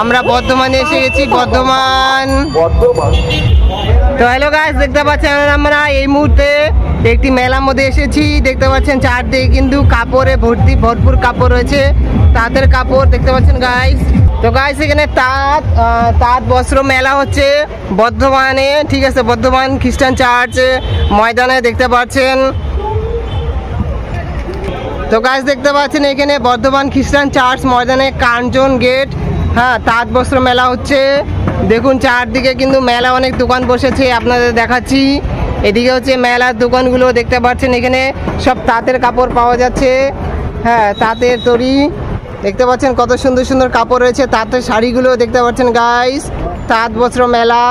আমরা বর্ধমানে এসে গেছি, বর্ধমান। তো হ্যালো গাইস, দেখতে পাচ্ছেন আমরা এই মুহূর্তে একটি মেলার মধ্যে এসেছি। দেখতে পাচ্ছেন চারদিকে কিন্তু কাপড়ে ভর্তি, ভরপুর কাপড় রয়েছে, তাঁতের কাপড় দেখতে পাচ্ছেন গাইস। তো গাইস এখানে তাঁত বস্ত্র মেলা হচ্ছে বর্ধমানে, ঠিক আছে, বর্ধমান খ্রিস্টান চার্চ ময়দানে দেখতে পাচ্ছেন। তো গাইস দেখতে পাচ্ছেন এখানে বর্ধমান খ্রিস্টান চার্চ ময়দানে কাঞ্চন গেট, হ্যাঁ, তাঁত বস্ত্র মেলা হচ্ছে। দেখুন চারদিকে কিন্তু মেলা অনেক দোকান বসেছে, আপনাদের দেখাচ্ছি। এদিকে হচ্ছে মেলার দোকানগুলো দেখতে পাচ্ছেন, এখানে সব তাঁতের কাপড় পাওয়া যাচ্ছে, হ্যাঁ, তাঁতের তৈরি দেখতে পাচ্ছেন, কত সুন্দর সুন্দর কাপড় রয়েছে। তাঁতের শাড়িগুলো দেখতে পাচ্ছেন গাইস, তাঁত বস্ত্র মেলা।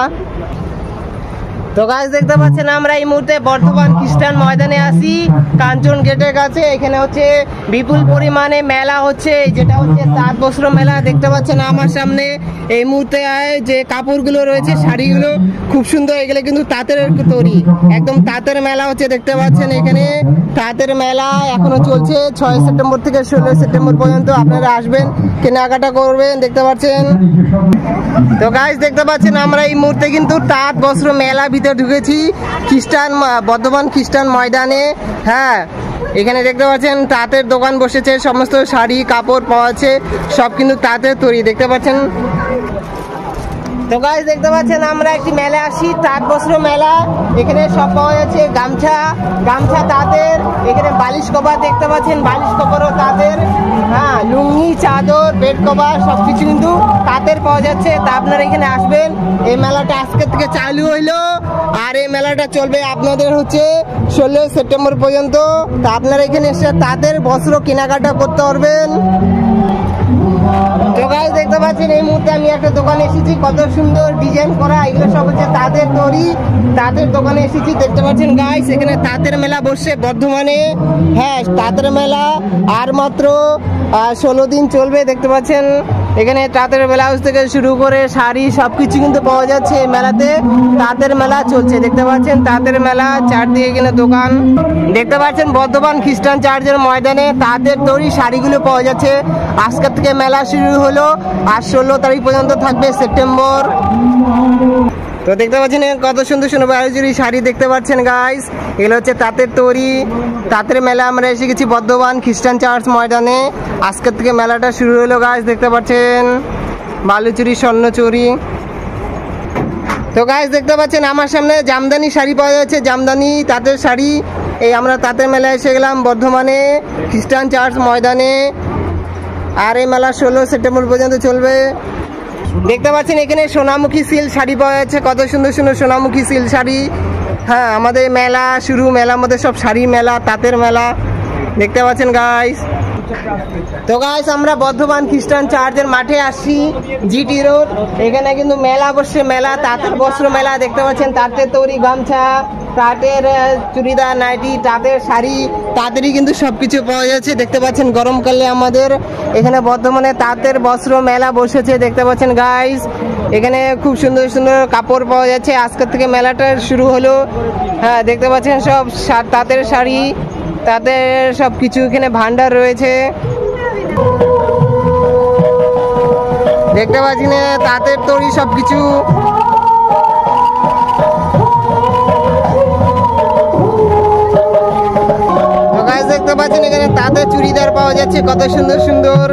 তো গাইস দেখতে পাচ্ছেন আমরা এই মুহূর্তে বর্ধমান খ্রিস্টান ময়দানে আছি, কাঞ্চন গেটের কাছে। এখানে হচ্ছে বিপুল পরিমাণে মেলা হচ্ছে, যেটা হচ্ছে তাঁত বস্ত্র মেলা। দেখতে পাচ্ছেন আমার সামনে এই মুহূর্তে যে কাপড়গুলো রয়েছে, শাড়িগুলো খুব সুন্দর, এগুলো কিন্তু তাঁতের তৈরি, একদম তাঁতের মেলা হচ্ছে। দেখতে পাচ্ছেন এখানে তাঁতের মেলা এখনো চলছে, 6 সেপ্টেম্বর থেকে 16 সেপ্টেম্বর পর্যন্ত। আপনারা আসবেন, কেনাকাটা করবেন, দেখতে পাচ্ছেন। তো গাইস দেখতে পাচ্ছেন আমরা এই মুহূর্তে কিন্তু তাঁত বস্ত্র মেলা ভিতরে ঢুকেছি, বর্ধমান খ্রিস্টান ময়দানে। হ্যাঁ, এখানে দেখতে পাচ্ছেন তাঁতের দোকান বসেছে, সমস্ত শাড়ি কাপড় পাওয়া যাচ্ছে, সব কিন্তু তাঁতের তৈরি দেখতে পাচ্ছেন। তো গাইস দেখতে পাচ্ছেন আমরা একটি মেলা আসি, তাঁত বস্ত্র মেলা। এখানে সব পাওয়া যাচ্ছে, গামছা তাঁতের, এখানে বালিশ কভার দেখতে পাচ্ছেন, বালিশ কভারও তাঁতের, হ্যাঁ, লুঙ্গি, চাদর, বেড কভার সবকিছু কিন্তু তাঁতের পাওয়া যাচ্ছে। তা আপনারা এখানে আসবেন। এই মেলাটা আজকে থেকে চালু হইলো, আর এই মেলাটা চলবে আপনাদের হচ্ছে 16 সেপ্টেম্বর পর্যন্ত। তা আপনারা এখানে এসে তাঁতের বস্ত্র কেনাকাটা করতে পারবেন। তো গাইস দেখতে পাচ্ছেন এই মুহূর্তে আমি একটা দোকানে এসেছি, কত সুন্দর ডিজাইন করা, এগুলো সব হচ্ছে তাঁতের তৈরি, তাঁতের দোকানে এসেছি। দেখতে পাচ্ছেন গাইস এখানে তাঁতের মেলা বসছে বর্ধমানে, হ্যাঁ, তাঁতের মেলা আর মাত্র 16 দিন চলবে। দেখতে পাচ্ছেন এখানে তাঁতের ব্লাউজ থেকে শুরু করে শাড়ি সবকিছু কিন্তু পাওয়া যাচ্ছে এই মেলাতে। তাঁতের মেলা চলছে, দেখতে পাচ্ছেন তাঁতের মেলা, চারদিকে এখানে দোকান দেখতে পাচ্ছেন। বর্ধমান খ্রিস্টান চার্চের ময়দানে তাঁতের তৈরি শাড়িগুলো পাওয়া যাচ্ছে। আজকের থেকে মেলা শুরু হলো, আর 16 তারিখ পর্যন্ত থাকবে সেপ্টেম্বর। তো দেখতে পাচ্ছেন কত সুন্দর সুন্দর বারোজুরি শাড়ি দেখতে পাচ্ছেন গাইস, এগুলো হচ্ছে তাঁতের তৈরি। তাঁতের মেলা আমরা এসে গেছি বর্ধমান খ্রিস্টান চার্চ ময়দানে, আজকের থেকে মেলাটা শুরু হলো গাইস। দেখতে পাচ্ছেন বালুচুরি, স্বর্ণচুরি। তো গাইস দেখতে পাচ্ছেন আমার সামনে জামদানি শাড়ি পাওয়া যাচ্ছে, জামদানি তাঁতের শাড়ি। এই আমরা তাঁতের মেলায় এসে গেলাম বর্ধমানে খ্রিস্টান চার্চ ময়দানে, আর এই মেলা 16 সেপ্টেম্বর পর্যন্ত চলবে। দেখতে পাচ্ছেন এখানে সোনামুখী সিল্ক শাড়ি পাওয়া যাচ্ছে, কত সুন্দর সুন্দর সোনামুখী সিল্ক শাড়ি। হ্যাঁ, আমাদের মেলা শুরু, মেলার মধ্যে সব শাড়ি মেলা, তাঁতের মেলা দেখতে পাচ্ছেন গাইস। তো গাইস আমরা বর্ধমান খ্রিস্টান চার্চের মাঠে আসছি, জিটি রোড। এখানে কিন্তু মেলা বসছে, মেলা তাঁতের বস্ত্র মেলা। দেখতে পাচ্ছেন তাঁতের তৈরি গামছা, তাঁতের চুড়িদার, নাইটি, তাঁতের শাড়ি, তাঁতেরই কিন্তু সবকিছু পাওয়া যাচ্ছে। দেখতে পাচ্ছেন গরমকালে আমাদের এখানে বর্ধমানে তাঁতের বস্ত্র মেলা বসেছে, দেখতে পাচ্ছেন গাইস। এখানে খুব সুন্দর সুন্দর কাপড় পাওয়া যাচ্ছে, আজকের থেকে মেলাটা শুরু হলো। হ্যাঁ, দেখতে পাচ্ছেন সব তাঁতের শাড়ি, তাদের সবকিছু এখানে ভান্ডার রয়েছে। দেখতে পাচ্ছেন তাঁতের তৈরি সবকিছু। দেখতে পাচ্ছেন এখানে তাঁতের চুড়িদার পাওয়া যাচ্ছে, কত সুন্দর সুন্দর।